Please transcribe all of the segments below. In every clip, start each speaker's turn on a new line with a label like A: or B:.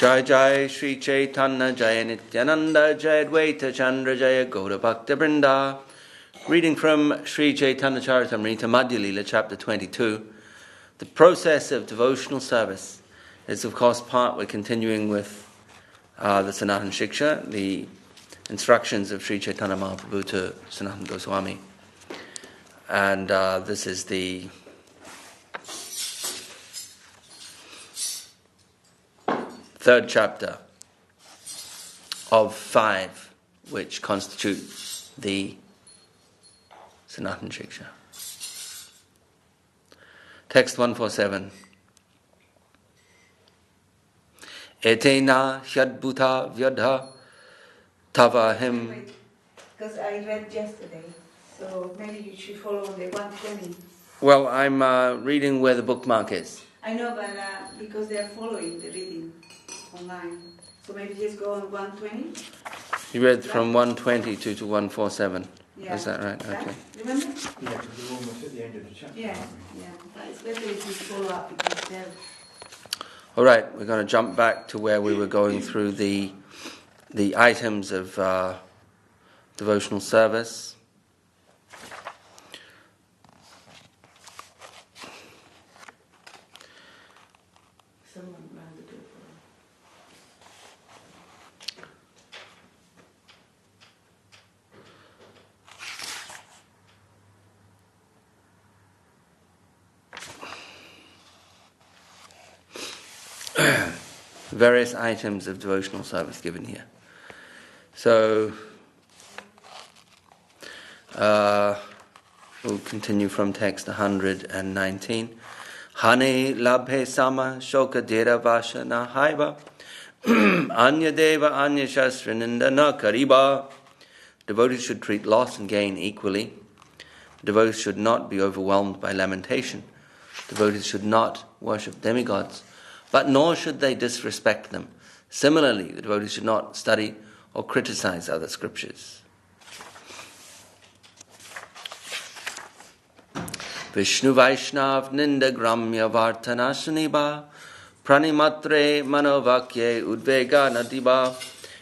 A: Jai Jai Sri Chaitanya Jaya Nityananda Jaya Advaita Chandra Jaya Gaura Bhakta Vrinda. Reading from Sri Chaitanya Charitamrita Madhya Lila, chapter 22. The process of devotional service is, of course, we're continuing with the Sanatana Shiksha, the instructions of Sri Chaitanya Mahaprabhu to Sanatana Goswami. And this is the third chapter of 5, which constitute the Sanatana Shiksha. Text 147. Etena Hyadbhuta Vyadha Tavahim.
B: Because I read yesterday, so maybe you should follow on the 120.
A: Well, I'm reading where the bookmark is.
B: I know, but because they are following the reading online. So maybe just go on 120?
A: You read from 120 to 147.
B: Yeah.
A: Is that right? Okay.
B: Remember?
C: Yeah, because we're almost at the end of the chapter.
B: Yeah. But it's better if you follow up because they're...
A: All right, we're going to jump back to where we were going through the items of devotional service.
B: Someone ran the door for
A: Various items of devotional service given here. So, we'll continue from text 119. Hane labhe sama shoka dera vashana haiva anya deva anya shastrinanda na kariba. Devotees should treat loss and gain equally. Devotees should not be overwhelmed by lamentation. Devotees should not worship demigods, but nor should they disrespect them. Similarly, the devotees should not study or criticize other scriptures. Vishnu Vaishnav Ninda Gramya Vartana Suniba Pranimatre Manovakye Udvega Nadiba.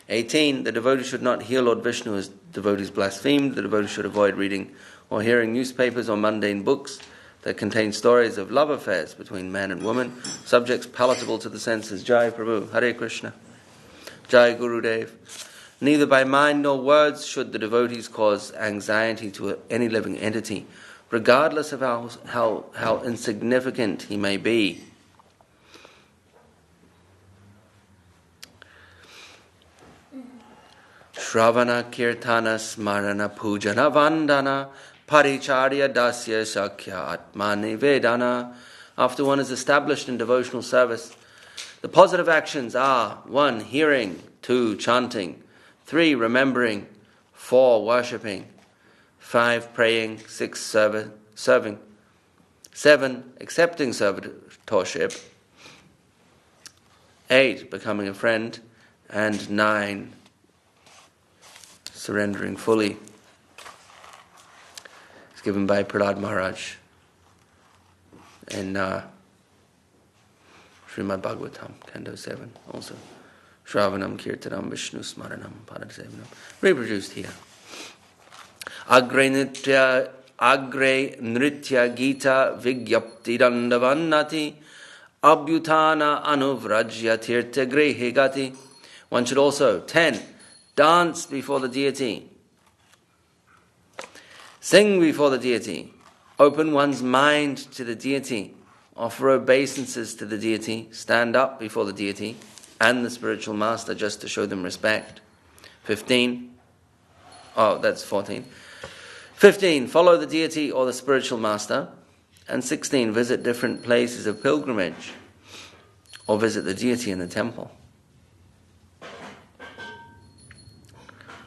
A: 18. The devotee should not hear Lord Vishnu as devotees blasphemed. The devotee should avoid reading or hearing newspapers or mundane books that contain stories of love affairs between man and woman, subjects palatable to the senses. Jai Prabhu, Hare Krishna, Jai Gurudev. Neither by mind nor words should the devotees cause anxiety to any living entity, regardless of how insignificant he may be. Shravana Kirtana Smarana Pujana Vandana Paricharya Dasya Sakya Atmani Vedana. After one is established in devotional service, the positive actions are 1. Hearing, 2. Chanting, 3. Remembering, 4. Worshipping, 5. Praying, 6. Serving, 7. Accepting servitorship, 8. Becoming a friend, and 9. Surrendering fully. It's given by Prahlad Maharaj in Srimad Bhagavatam, Canto 7, also. Shravanam Kirtanam Vishnu Smaranam Padasevanam. Reproduced here. Agre Nritya Gita Vigyapti Dandavannati Abhyutana Anuvrajya Tirtha Grehe Gati. One should also, 10, dance before the deity, sing before the deity, open one's mind to the deity, offer obeisances to the deity, stand up before the deity and the spiritual master just to show them respect. 15, that's 14. 15, follow the deity or the spiritual master. And 16, visit different places of pilgrimage or visit the deity in the temple.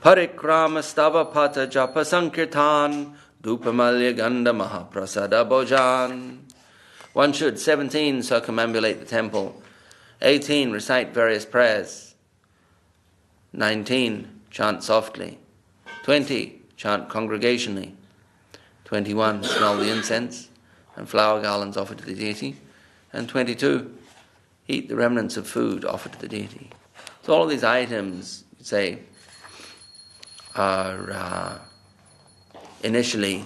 A: Parikrama stava pata japa sankirtan dupamalya ganda mahaprasada bhojan. One should, 17, circumambulate the temple. 18, recite various prayers. 19, chant softly. 20, chant congregationally. 21, smell the incense and flower garlands offered to the deity. And 22, eat the remnants of food offered to the deity. So all of these items, say, are initially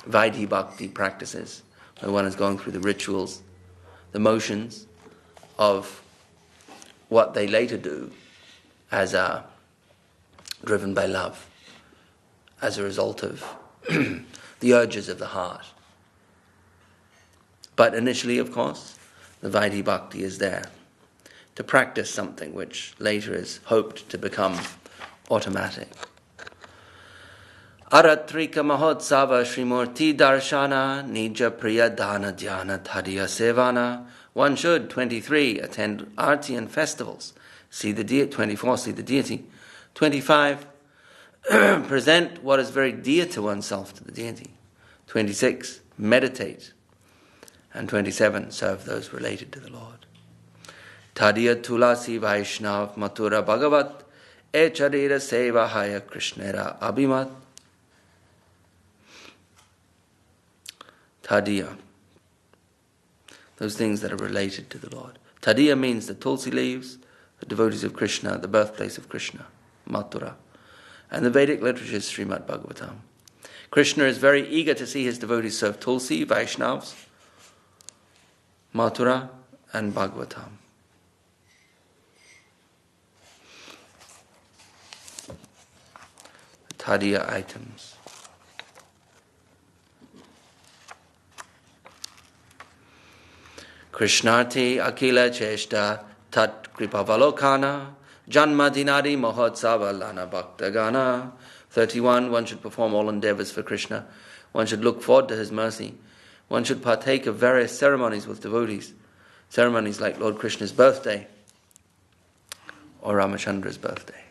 A: Vaidhi Bhakti practices, where one is going through the rituals, the motions of what they later do as driven by love, as a result of the urges of the heart. But initially, of course, the Vaidhi Bhakti is there to practice something which later is hoped to become automatic. Aratrika Mahotsava Srimurti Darshana Nija Priya Dana Dhyana Thadiya Sevana. One should, 23, attend arti and festivals. See the deity. 24, see the deity. 25, present what is very dear to oneself to the deity. 26, meditate. And 27, serve those related to the Lord. Tadiya Tulasi Vaishnav Mathura Bhagavat Echarira Seva Haya Krishnera Abhimat. Tadiya, those things that are related to the Lord. Tadiya means the tulsi leaves, the devotees of Krishna, the birthplace of Krishna, Mathura. And the Vedic literature is Srimad Bhagavatam. Krishna is very eager to see his devotees serve tulsi, Vaishnavas, Mathura, and Bhagavatam. The Tadiya items. Krishnarti Akila Cheshta Tat Kripavalokana Janma Dinari Mahotsava Lana Bhaktagana. 31. One should perform all endeavors for Krishna. One should look forward to his mercy. One should partake of various ceremonies with devotees. Ceremonies like Lord Krishna's birthday or Ramachandra's birthday.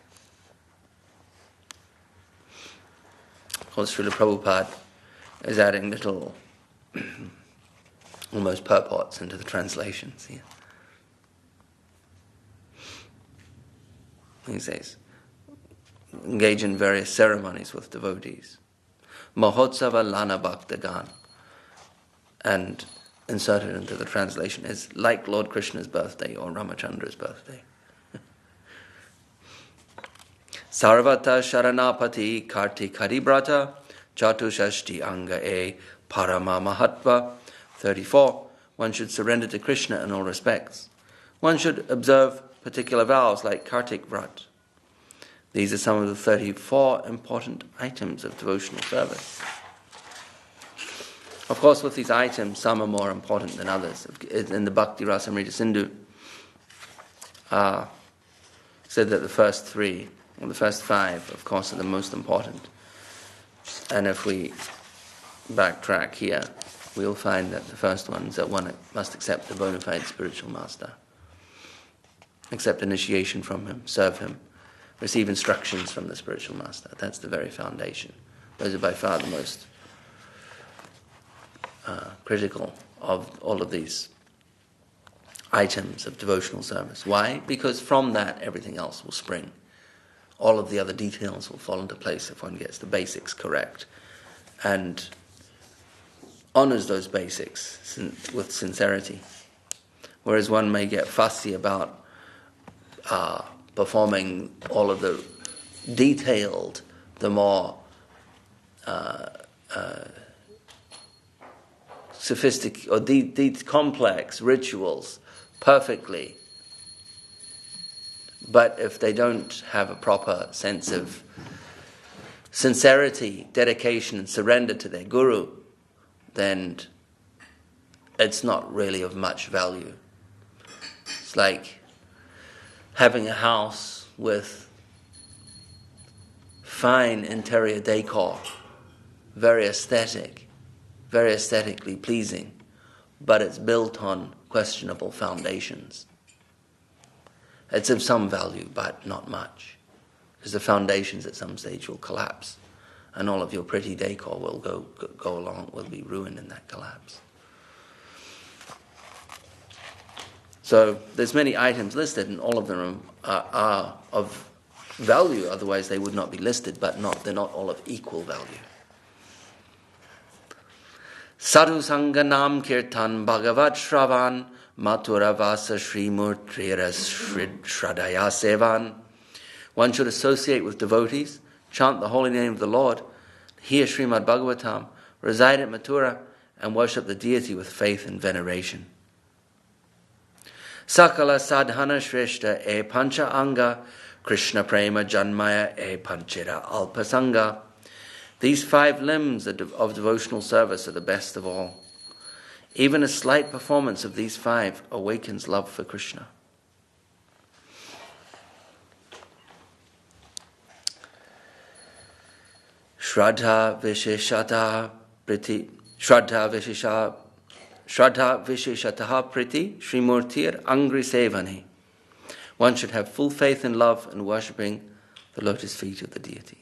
A: Of course, Srila Prabhupada is adding little almost purports into the translations here. He says, engage in various ceremonies with devotees. Mahotsava Lana Bhaktagan. And inserted into the translation is like Lord Krishna's birthday or Ramachandra's birthday. Sarvata Sharanapati Kartik Haribrata Chatushashti Anga E Parama Mahatva. 34. One should surrender to Krishna in all respects. One should observe particular vows like Kartik Vrat. These are some of the 34 important items of devotional service. Of course, with these items, some are more important than others. In the Bhakti Rasamrita Sindhu, said that the first 3, or the first 5, of course, are the most important. And if we backtrack here, we'll find that the first one is that one must accept the bona fide spiritual master, accept initiation from him, serve him, receive instructions from the spiritual master. That's the very foundation. Those are by far the most critical of all of these items of devotional service. Why? Because from that everything else will spring. All of the other details will fall into place if one gets the basics correct and honors those basics with sincerity. Whereas one may get fussy about performing all of the detailed, the more sophisticated or complex rituals perfectly. But if they don't have a proper sense of sincerity, dedication, and surrender to their guru, then it's not really of much value. It's like having a house with fine interior decor, very aesthetic, very aesthetically pleasing, but it's built on questionable foundations. It's of some value, but not much, because the foundations at some stage will collapse, and all of your pretty decor will go along, will be ruined in that collapse. So there's many items listed, and all of them are of value. Otherwise, they would not be listed. But they're not all of equal value. Sadhu Sanganam Kirtan Bhagavat Shravan Mathura Vasa Sri Murtira Shradaya Sevan. One should associate with devotees, chant the holy name of the Lord, hear Srimad Bhagavatam, reside at Mathura, and worship the deity with faith and veneration. Sakala Sadhana Shreshta E Pancha Anga Krishna Prema Janmaya E Panchira Alpasanga. These 5 limbs of devotional service are the best of all. Even a slight performance of these 5 awakens love for Krishna. Shraddha Visheshataha Priti Srimurtir Angri Sevani. One should have full faith and love in worshipping the lotus feet of the deity.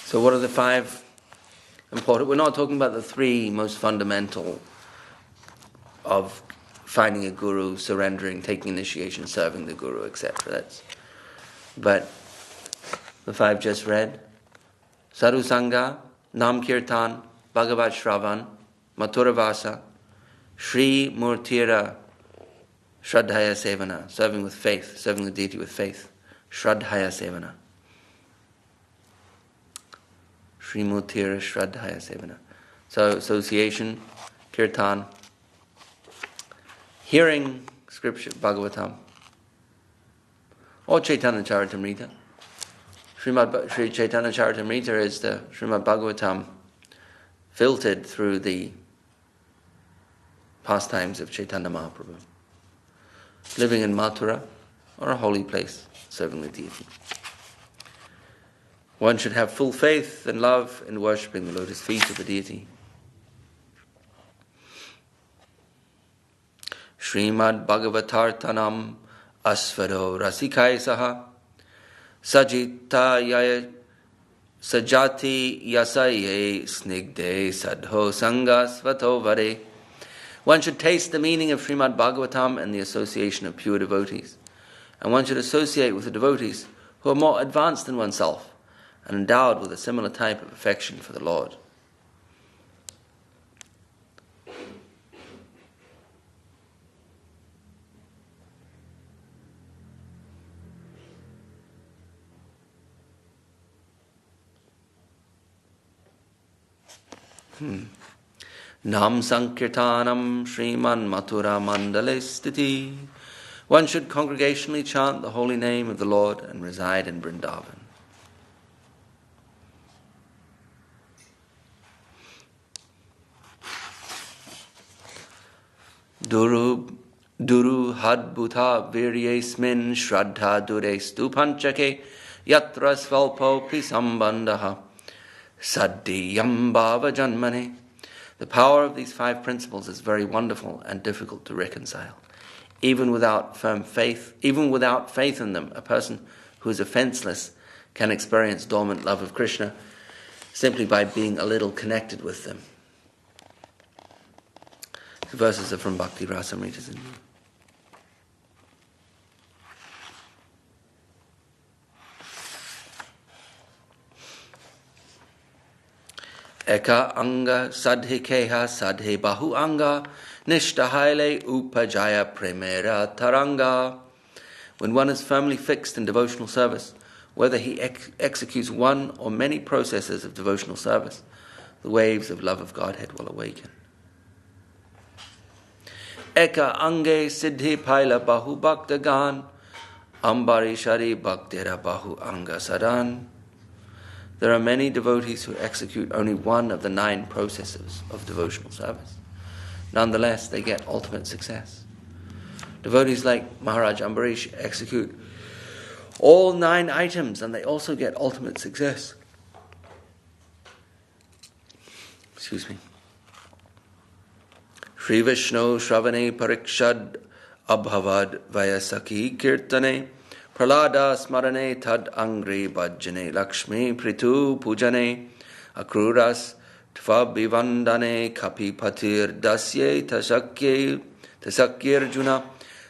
A: So what are the 5 important? We're not talking about the 3 most fundamental of finding a guru, surrendering, taking initiation, serving the guru, etc. But the 5 just read: Sadhu Sangha, Nam Kirtan, Bhagavat Shravan, Mathura Vasa, Sri Murtira Shraddhaya Sevana, serving with faith, serving the deity with faith. Shraddhaya Sevana. Sri Murtira Shraddhaya Sevana. So association, kirtan, hearing scripture, Bhagavatam, or Chaitanya Charitamrita. Sri Chaitanya Charitamrita is the Srimad Bhagavatam filtered through the pastimes of Chaitanya Mahaprabhu. Living in Mathura, or a holy place, serving the deity. One should have full faith and love in worshipping the lotus feet of the deity. Srimad Bhagavatartanam Asvaro Rasikai Saha Sajita Yaya Sajati Yasaye Snigde Sadho Sangas Vato Vare. One should taste the meaning of Srimad Bhagavatam and the association of pure devotees. And one should associate with the devotees who are more advanced than oneself and endowed with a similar type of affection for the Lord. Nam Sankirtanam Sriman Mathura Mandale Stiti. One should congregationally chant the holy name of the Lord and reside in Vrindavan. Duru hadbhuta viryesmin shraddha dure stupanchake yatra svalpo pisambandaha saddiyam bhava janmane. The power of these 5 principles is very wonderful and difficult to reconcile. Even without faith in them, a person who is offenseless can experience dormant love of Krishna simply by being a little connected with them. The verses are from Bhakti Rasamrita Sindhu. Eka anga sadhe keha sadhe bahu anga nishtahale upajaya premera taranga. When one is firmly fixed in devotional service, whether he executes one or many processes of devotional service, the waves of love of Godhead will awaken. Eka ange siddhi paila bahu bhaktagan ambari shari bhaktira bahu anga sadan. There are many devotees who execute only one of the 9 processes of devotional service. Nonetheless, they get ultimate success. Devotees like Maharaj Ambarish execute all 9 items and they also get ultimate success. Excuse me. Shri Vishnu Shravane Parikshad Abhavad Vayasaki Kirtane Pralada Smarane Tad Angri Bhajane Lakshmi Pritu Pujane Akruras Tvabhivandane Kapi Patir Dasye Tasakyir Juna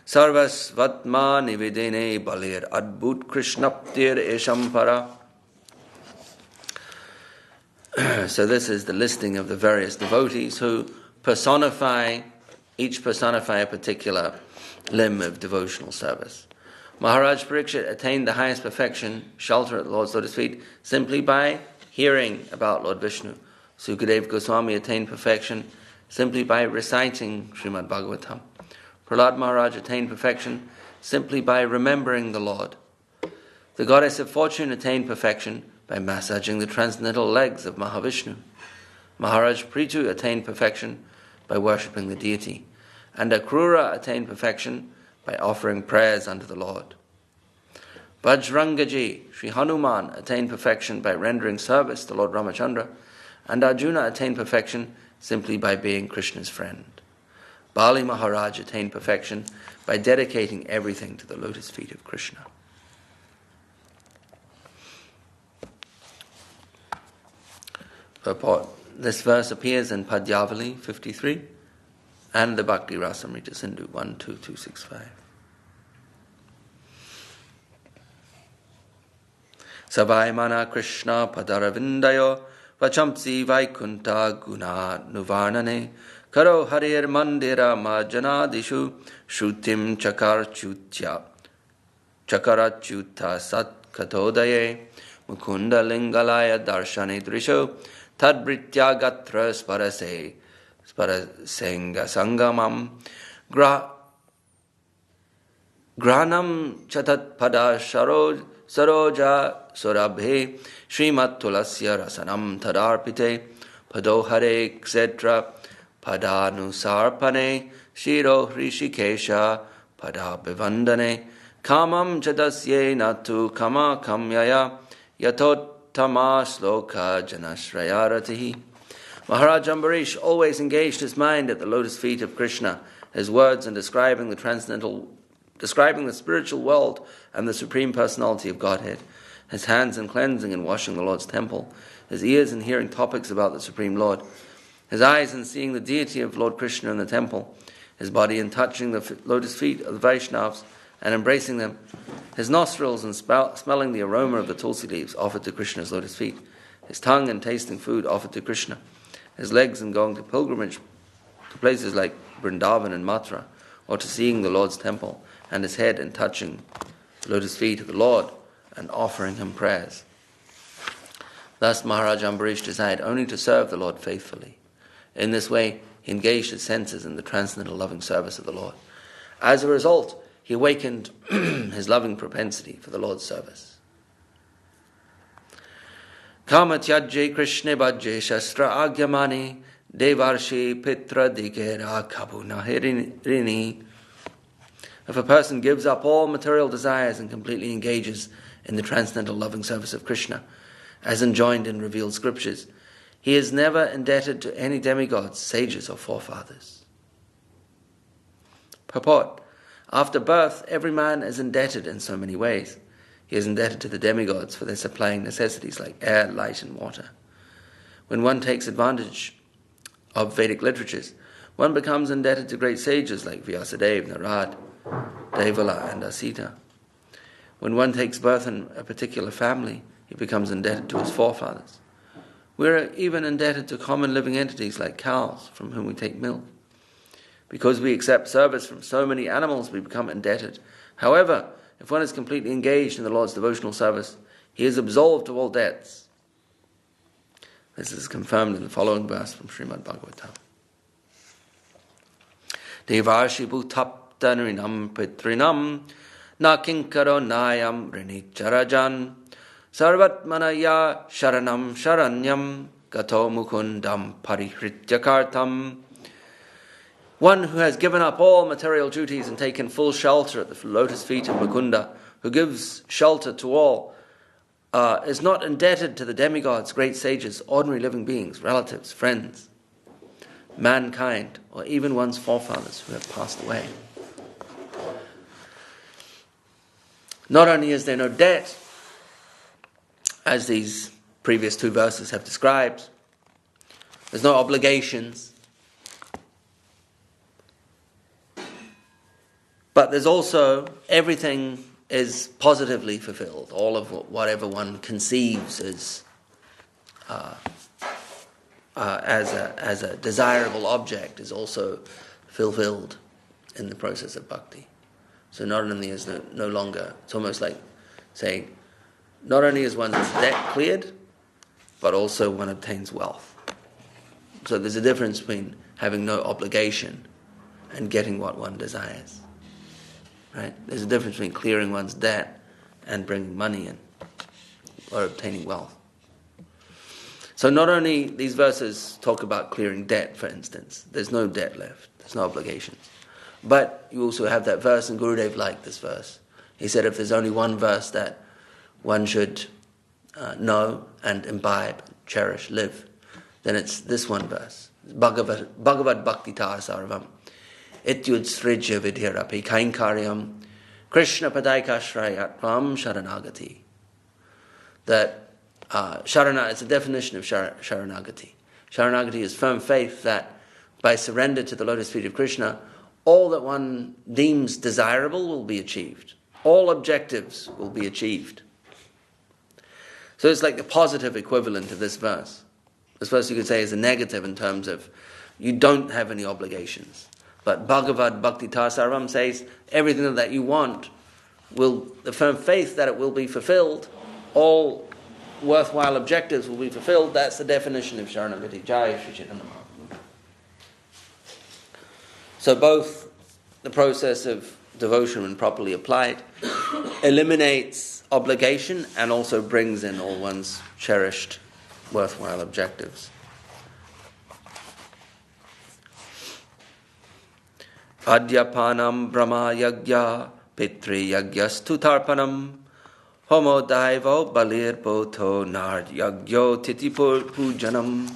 A: Sarvas Vatma Nivedene Balir Adbhut Krishnaptir Eshampara. So this is the listing of the various devotees who each personify a particular limb of devotional service. Maharaj Parikshit attained the highest perfection, shelter at the Lord's lotus feet, simply by hearing about Lord Vishnu. Sukadeva Goswami attained perfection simply by reciting Srimad Bhagavatam. Prahlad Maharaj attained perfection simply by remembering the Lord. The goddess of fortune attained perfection by massaging the transcendental legs of Mahavishnu. Maharaj Prithu attained perfection by worshipping the deity, and Akrura attained perfection by offering prayers unto the Lord. Bajrangaji, Sri Hanuman, attained perfection by rendering service to Lord Ramachandra, and Arjuna attained perfection simply by being Krishna's friend. Bali Maharaj attained perfection by dedicating everything to the lotus feet of Krishna. Purport. This verse appears in Padyavali 53 and the Bhakti Rasamrita Sindhu 12265. Savai mana Krishna padaravindayo vachamsi vaikunta guna nuvarnane karo harir mandira majanadishu shrutim chakarachyuta sat katodaye mukunda lingalaya darshane drisho tadbritya gatra sparasenga sangamam granam chatat pada saroja surabhe srimat tulasya rasanam tadarpite padohare etc padanusarpane shiro hrishikesha padabhivandane kamam chatasye natu kama kamyaya yatot Tamasloka Janashrayaratihi. Maharaj Ambarish always engaged his mind at the lotus feet of Krishna. His words in describing the spiritual world and the Supreme Personality of Godhead. His hands in cleansing and washing the Lord's temple. His ears in hearing topics about the Supreme Lord. His eyes in seeing the deity of Lord Krishna in the temple. His body in touching the lotus feet of the Vaishnavas and embracing them, his nostrils in smelling the aroma of the tulsi leaves offered to Krishna's lotus feet, his tongue in tasting food offered to Krishna, his legs in going to pilgrimage to places like Vrindavan and Mathura, or to seeing the Lord's temple, and his head in touching the lotus feet of the Lord and offering him prayers. Thus Maharaj Ambarish desired only to serve the Lord faithfully. In this way, he engaged his senses in the transcendental loving service of the Lord. As a result, he awakened his loving propensity for the Lord's service. Kama tyajye Krishna bhajye shastra agyamani devarshi pitra digera kabuna hirini. If a person gives up all material desires and completely engages in the transcendental loving service of Krishna, as enjoined in revealed scriptures, he is never indebted to any demigods, sages or forefathers. Purport. After birth, every man is indebted in so many ways. He is indebted to the demigods for their supplying necessities like air, light and water. When one takes advantage of Vedic literatures, one becomes indebted to great sages like Vyasadeva, Narad, Devala and Asita. When one takes birth in a particular family, he becomes indebted to his forefathers. We are even indebted to common living entities like cows, from whom we take milk. Because we accept service from so many animals, we become indebted. However, if one is completely engaged in the Lord's devotional service, he is absolved of all debts. This is confirmed in the following verse from Srimad Bhagavatam. Devarshi bhutaptanrinam pitrinam na kinkaro nayam rinicharajan sarvatmanaya sharanam sharanyam gato mukundam parihrityakartam. One who has given up all material duties and taken full shelter at the lotus feet of Mukunda, who gives shelter to all, is not indebted to the demigods, great sages, ordinary living beings, relatives, friends. mankind, or even one's forefathers who have passed away. Not only is there no debt, as these previous two verses have described, there's no obligations, but there's also everything is positively fulfilled. All of whatever one conceives as a desirable object is also fulfilled in the process of bhakti. So not only is no longer, it's almost like saying, not only is one's debt cleared, but also one obtains wealth. So there's a difference between having no obligation and getting what one desires. Right? There's a difference between clearing one's debt and bringing money in, or obtaining wealth. So not only these verses talk about clearing debt, for instance, there's no debt left, there's no obligations. But you also have that verse, and Gurudev liked this verse. He said if there's only one verse that one should know and imbibe, cherish, live, then it's this one verse. Bhagavad Bhakti Sarvam. Ityud Srijya Vidhirapi Kainkaryam Krishna Padaika Shrayatvam Sharanagati. That Sharana is a definition of Sharanagati. Sharanagati is firm faith that by surrender to the lotus feet of Krishna, all that one deems desirable will be achieved. All objectives will be achieved. So it's like the positive equivalent of this verse. This verse you could say is a negative in terms of you don't have any obligations. But Bhagavad Bhakti Sarvam says everything that you want the firm faith that it will be fulfilled, all worthwhile objectives will be fulfilled. That's the definition of Sharanagati. Jai Shri Chaitanya Mahaprabhu. So both the process of devotion, when properly applied, eliminates obligation and also brings in all one's cherished, worthwhile objectives. Adyapanam Brahma Yagya Pitri Yagyastu Tarpanam Homo Daivo Balir Bhoto Nard Yagyo Titipur Pujanam.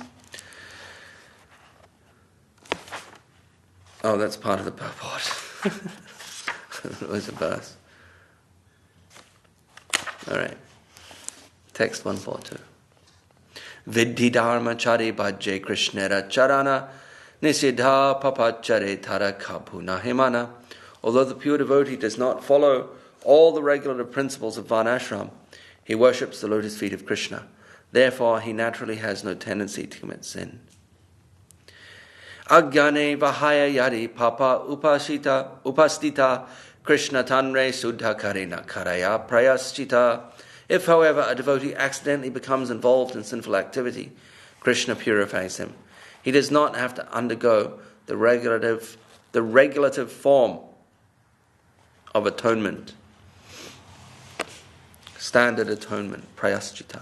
A: Oh, that's part of the purport. It was a verse. Alright. Text 142. Vidhi Dharma Chari Bhajye Krishnera Charana Nisidha Papachare Tarakabhuna Himana. Although the pure devotee does not follow all the regulative principles of Varnashram, he worships the lotus feet of Krishna. Therefore, he naturally has no tendency to commit sin. Agyane Vahaya Yadi Papa Upastita Krishna Tanre Suddha Karina Karaya Prayaschita. If, however, a devotee accidentally becomes involved in sinful activity, Krishna purifies him. He does not have to undergo the regulative form of atonement, standard atonement, prayaschita.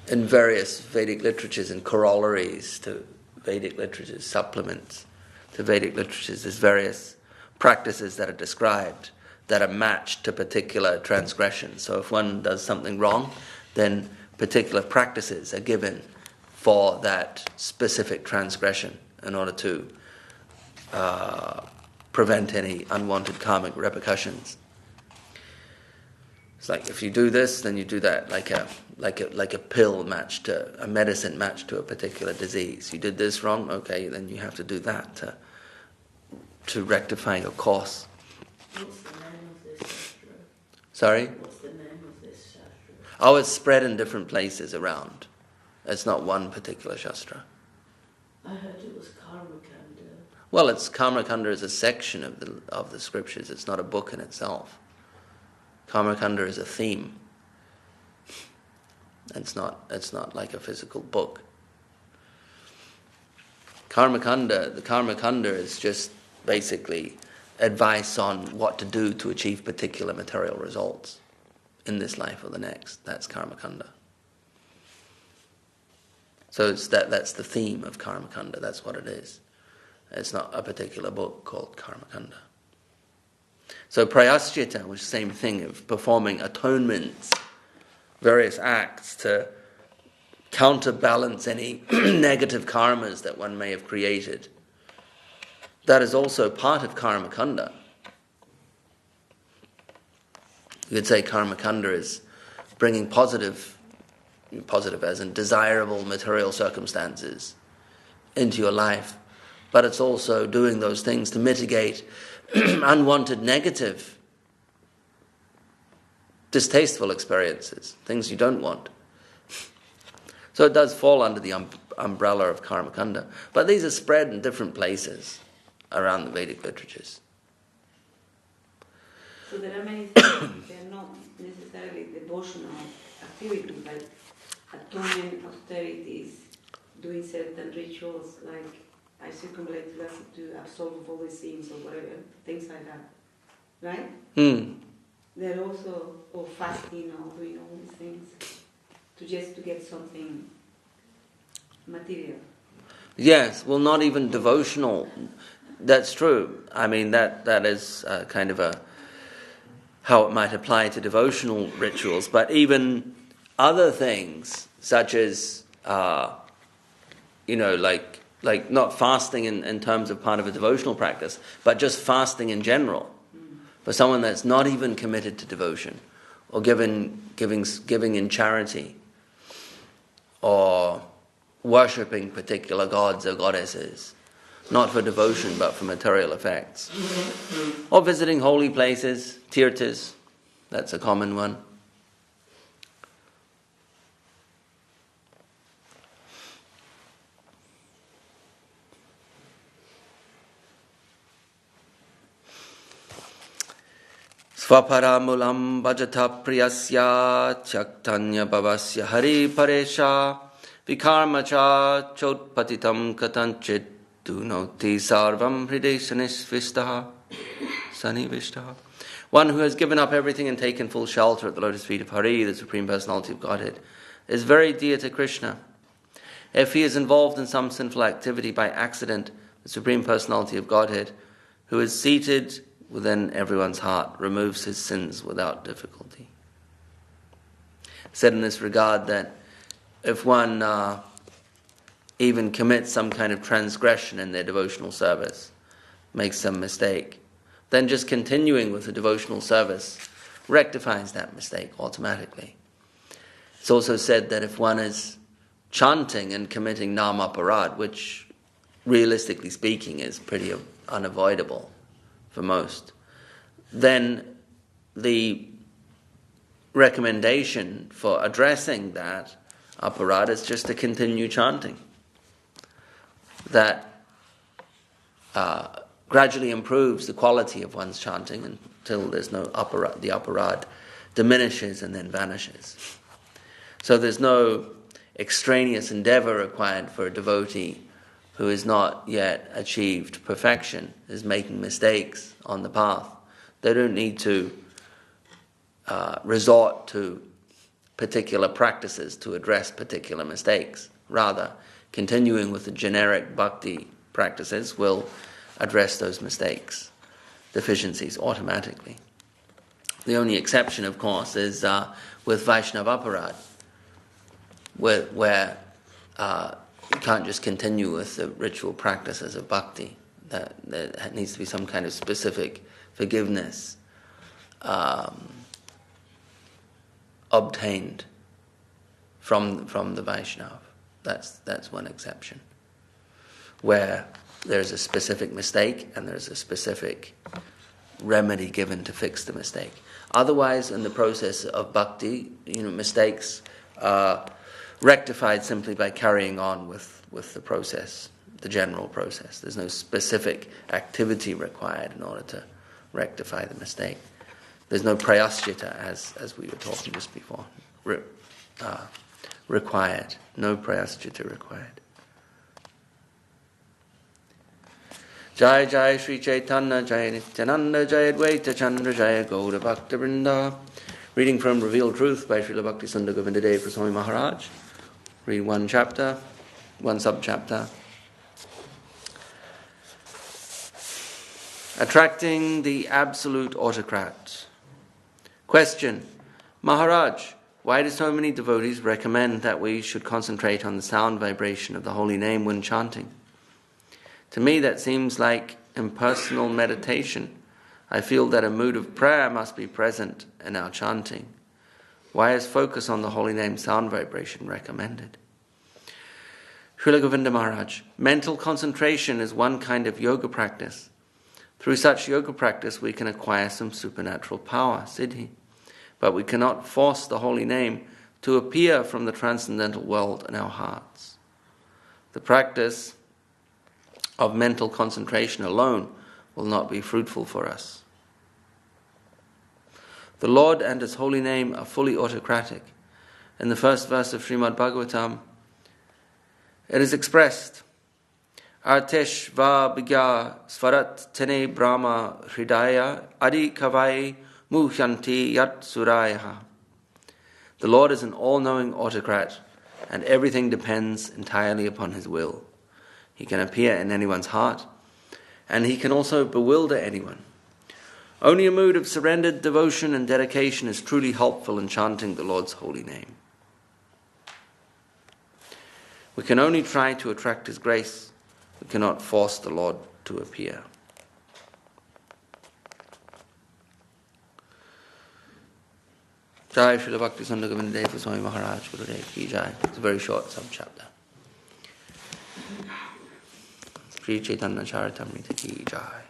A: In various Vedic literatures and corollaries to Vedic literatures, supplements to Vedic literatures, there's various practices that are described that are matched to particular transgressions. So if one does something wrong, then particular practices are given for that specific transgression in order to prevent any unwanted karmic repercussions. It's like if you do this, then you do that, like a pill matched to a medicine matched to a particular disease. You did this wrong, okay, then you have to do that to rectify your course.
D: What's the name of this shastra?
A: Sorry?
D: What's the name of this shastra?
A: Oh, it's spread in different places around. It's not one particular shastra.
D: I heard it was Karmakanda.
A: Well, Karmakanda is a section of the scriptures. It's not a book in itself. Karmakanda is a theme. It's not like a physical book. The Karmakanda is just basically advice on what to do to achieve particular material results in this life or the next. That's Karmakanda. So that's the theme of Karmakanda. That's what it is. It's not a particular book called Karmakanda. So Prayaschita was the same thing of performing atonements, various acts to counterbalance any negative karmas that one may have created. That is also part of karma kanda. You could say karma kanda is bringing positive as in desirable material circumstances into your life, but it's also doing those things to mitigate unwanted negative, distasteful experiences, things you don't want. So it does fall under the umbrella of karma kanda. But these are spread in different places around the Vedic literatures.
B: So there are many things, they're not necessarily devotional activities, like atonement, austerities, doing certain rituals, like I circumambulate to absolve all the sins or whatever, things like that. Right? They're also, or fasting or doing all these things, to get something material.
A: Yes, well, not even devotional. That's true. I mean, that is kind of how it might apply to devotional rituals. But even other things, such as, like not fasting in terms of part of a devotional practice, but just fasting in general. For someone that's not even committed to devotion, or giving in charity, or worshipping particular gods or goddesses, not for devotion but for material effects, or visiting holy places, tirthas, that's a common one. Svaparamulam bhajata priyasya chaktanya bhavasya hari paresha vikarmacha chotpatitam katanchit dunoti sarvam hridesanisvistaha sanivishtaha. One who has given up everything and taken full shelter at the lotus feet of Hari, the Supreme Personality of Godhead, is very dear to Krishna. If he is involved in some sinful activity by accident, the Supreme Personality of Godhead, who is seated within everyone's heart, removes his sins without difficulty. Said in this regard that if one even commits some kind of transgression in their devotional service, makes some mistake, then just continuing with the devotional service rectifies that mistake automatically. It's also said that if one is chanting and committing namaparad, which realistically speaking is pretty unavoidable for most, then the recommendation for addressing that aparad is just to continue chanting. That gradually improves the quality of one's chanting until there's no aparad. The aparad diminishes and then vanishes. So there's no extraneous endeavor required for a devotee who has not yet achieved perfection, is making mistakes on the path. They don't need to resort to particular practices to address particular mistakes. Rather, continuing with the generic bhakti practices will address those mistakes, deficiencies, automatically. The only exception, of course, is with Vaishnava aparad, where you can't just continue with the ritual practices of bhakti. That there needs to be some kind of specific forgiveness obtained from the Vaishnava. That's one exception, where there's a specific mistake and there's a specific remedy given to fix the mistake. Otherwise, in the process of bhakti, mistakes are rectified simply by carrying on with the process, the general process. There's no specific activity required in order to rectify the mistake. There's no prayaschita, as we were talking just before, required. No prayaschita required. Jai Jai Sri Chaitanya Jai Nityananda Jai Advaita Chandra Jai Gaura Bhakta Vrinda. Reading from Revealed Truth by Srila Bhaktisunda Govindadev Swami Maharaj. Read one chapter, one sub-chapter. Attracting the Absolute Autocrat. Question: Maharaj, Why do so many devotees recommend that we should concentrate on the sound vibration of the holy name when chanting? To me, that seems like impersonal meditation. I feel that a mood of prayer must be present in our chanting. Why is focus on the holy name sound vibration recommended? Srila Govinda Maharaj, mental concentration is one kind of yoga practice. Through such yoga practice, we can acquire some supernatural power, siddhi. But we cannot force the holy name to appear from the transcendental world in our hearts. The practice of mental concentration alone will not be fruitful for us. The Lord and His holy name are fully autocratic. In the first verse of Srimad Bhagavatam, it is expressed, Artesh va bigya svarat tene brahma hridaya adi kavai muhyanti yat suraya. The Lord is an all-knowing autocrat, and everything depends entirely upon His will. He can appear in anyone's heart, and He can also bewilder anyone. Only a mood of surrendered devotion and dedication is truly helpful in chanting the Lord's holy name. We can only try to attract His grace. We cannot force the Lord to appear. Jai Srila Bhakti Sundar Govinda Deva Swami Maharaj Gurudev Ki Jai. It's a very short sub-chapter. Sri Chaitanya Charitamrita Ki Jai.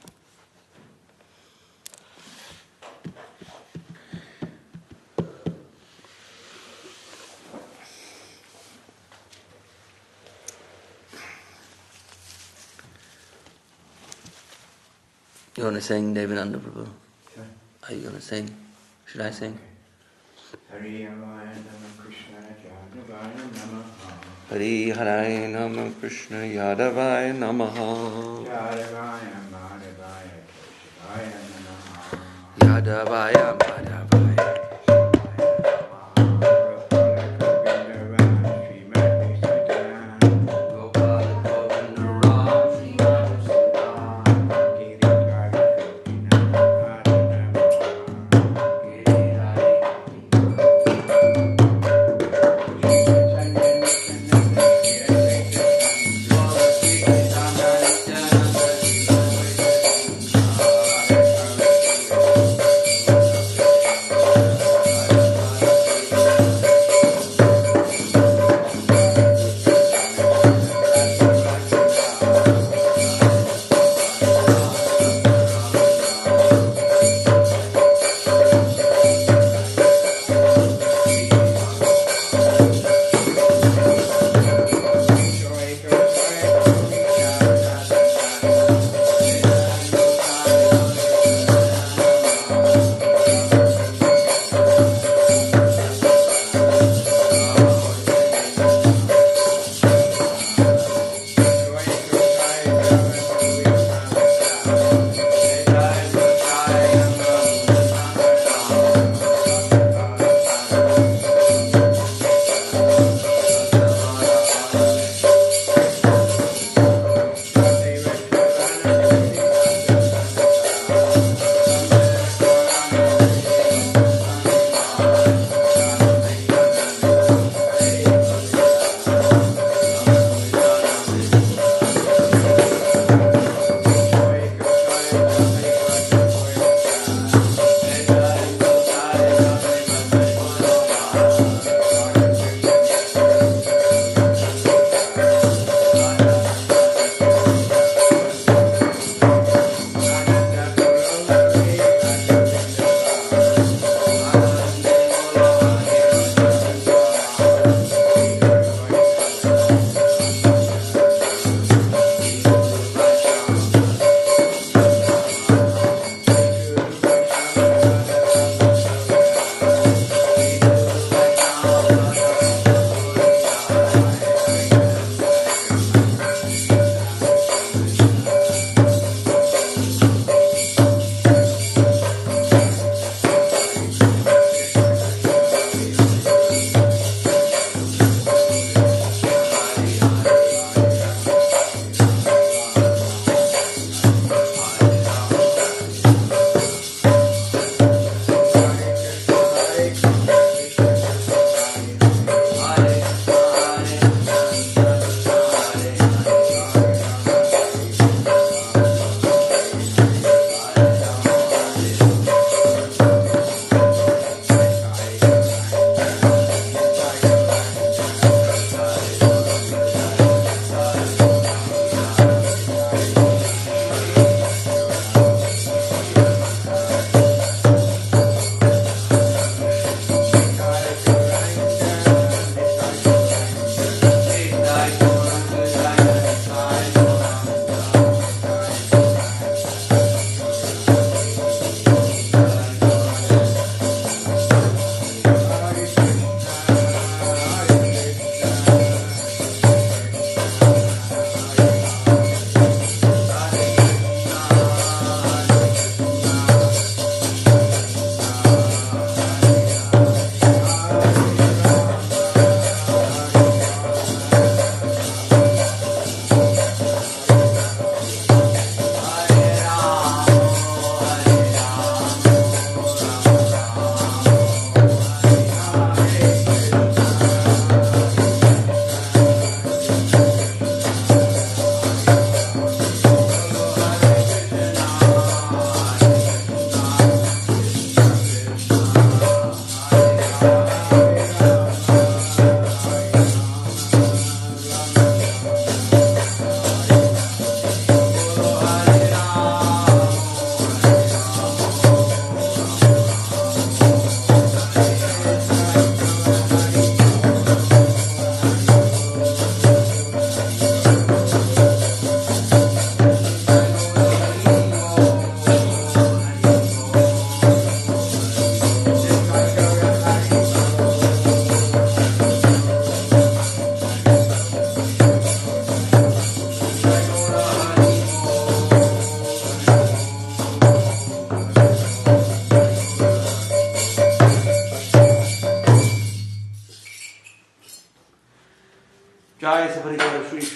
A: You want to sing, Devananda Prabhu?
C: Sure.
A: Are you going to sing? Should I sing?
C: Hari Havaya Nama Krishna Yadavaya Namaha.
A: Hari Harai Nama Krishna Yadavaya Namaha.
C: Yadavaya Madhavaya Keshavaya Namaha.
A: Yadavaya Madhavaya.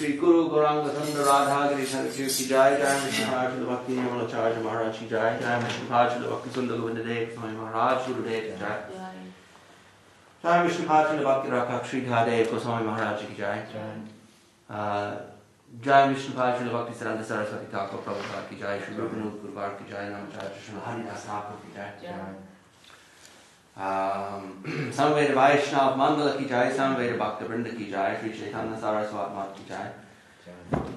A: Shri Guru Gauranga Sundar Radha Giri Thakur Ki Jai, Jai Vishnu Pajala Bhakti Yamalacharya Maharaj Ki Jai, Jai Vishnu Pajala Bhakti Sundar Govinda Dev Swami Maharaj Guru Dev Ki Jai, Jai Vishnu Pajala Bhakti Rakha Shri Dev Goswami Maharaj Ki Jai, Jai Vishnu Pajala Bhakti Saranda Saraswati Thakur Prabhupada Ki Jai, Shri Raghunath Gurvar Ki Jai, Namacharya Shri Haridas Thakur Ki Jai, Samveda Vaishnav Mandala Ki Jai, Samveda Bhakta Vrinda Ki Jai, Shri Chaitanya Saraswat Mat Ki Jai,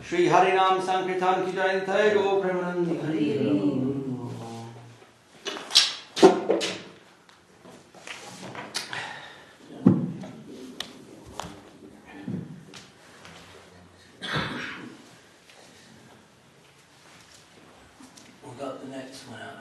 A: Shri Harinam Sankirtan Ki Jai, Nitai Go Premanandi Hari. We got the next one out.